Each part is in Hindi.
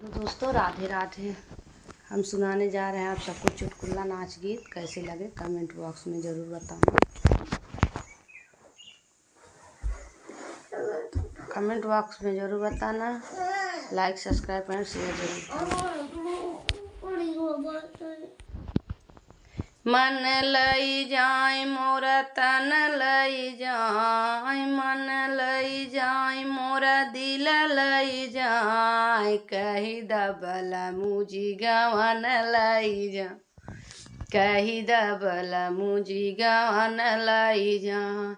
तो दोस्तों राधे राधे। हम सुनाने जा रहे हैं आप सबको चुटकुला नाच गीत। कैसे लगे कमेंट बॉक्स में ज़रूर बताना। कमेंट बॉक्स में ज़रूर बताना। लाइक सब्सक्राइब एंड शेयर जरूर करना। मन लई जाय मोरा तन लई जाय, मन लई जाय मोरा दिल लई जाय, कही दबल मुझी गवन लई जा, कही दबल मुझी गवन लई जाय।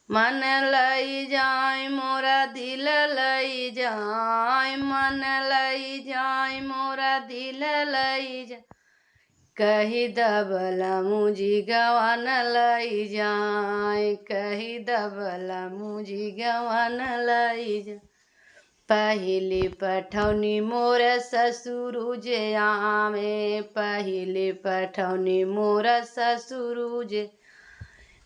मन लई जाय मोरा दिल लई जाय, मन लई जाय मोरा दिल लई जा, कही दबल मुझी गवन लई जाय, कही दबल मुझी गवन लई जा। पहली पठौनी मोर ससुरु जे आवे, पहली पठौनी मोर ससुरु जे,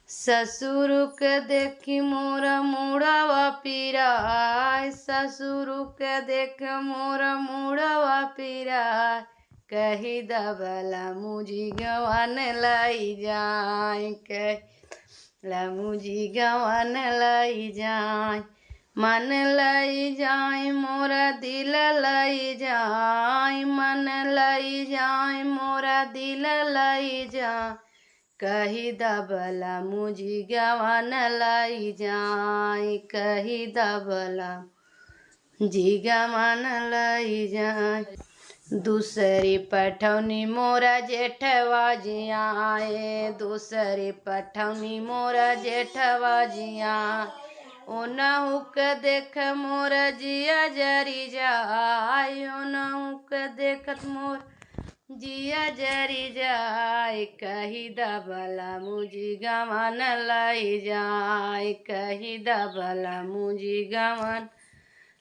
ससुरु के देखी मोर मुड़वा पिराय, ससुरु के देख मोर मुड़वा पिराय, कही दबल मुझी गवन लई जाय, कही मुझी गवन लई जाय। मन लई जाय मोरा दिल लई जाय, मन लई जाय मोरा दिल लई जाय, कही दबल मुझी गवन लई जाय, कही दबल मुझी गवन लई जाय। दूसरी पठौनी मोरा जेठवा जी आए, दूसरी पठौनी मोरा जेठवा जी आए, ओनहु के देख मोर जिया जरी जाय, ओनहु के देखत मोर जिया जरी जाय, कही दबल मुझी गवन लई जाय, कही दबल मुझी गवन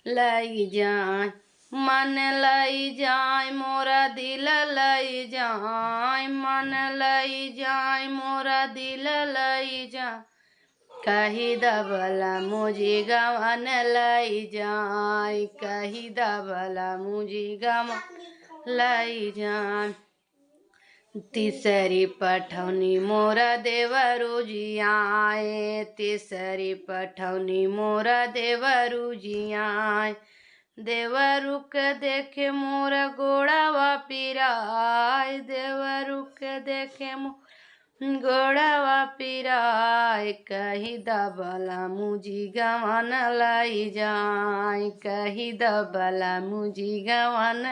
लई जाय। मन लई जाय मोरा दिल लई जाय, मन लई जाय मोरा दिल लई जाय, कही दबल मुझी गवन लई जाय, कही दबल मुझी गवन लई जाय। तीसरी पठौनी मोरा देवरु जी आए, तीसरी पठौनी मोरा देवरु जी आए, देवरु के देखे मोर गोड़वा पिराय, देवरु के देखे मोर गोड़वा पिराय, कही दबल मुझी गवन लई जाय, कही दबल मुझी गवन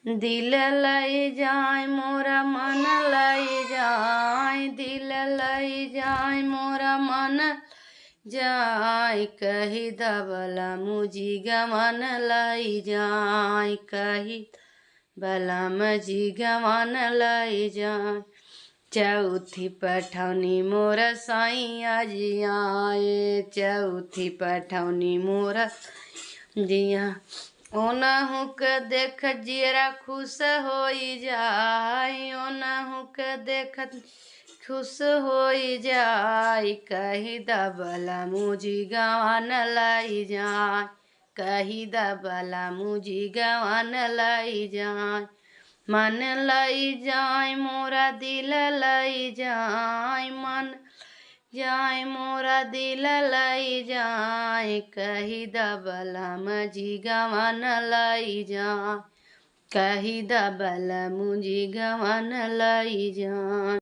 दिल लई जाय मोरा मन लई जाय, दिल लई जाय मोरा मन जाय, कही दबल मुझी गवन लई जाय, कही दबल मुझी गवन लई जाय। चौथी पठौनी मोर साइया जी आए, चौथी पठौनी मोर जिया, ओनहु के देख जियरा खुश होई जाय, ओनहु के देखत खुश होई जाय, कही दबल मुझी गवन लई जाय, कही दबल मुझी गवन लई जाय। मन लई जाय मोरा दिल लई जाय, मन जाय मोरा दिल लई जाय, कही दबल मुझी गवन लई जाय, कही दबल मुझी गवन लई जाय।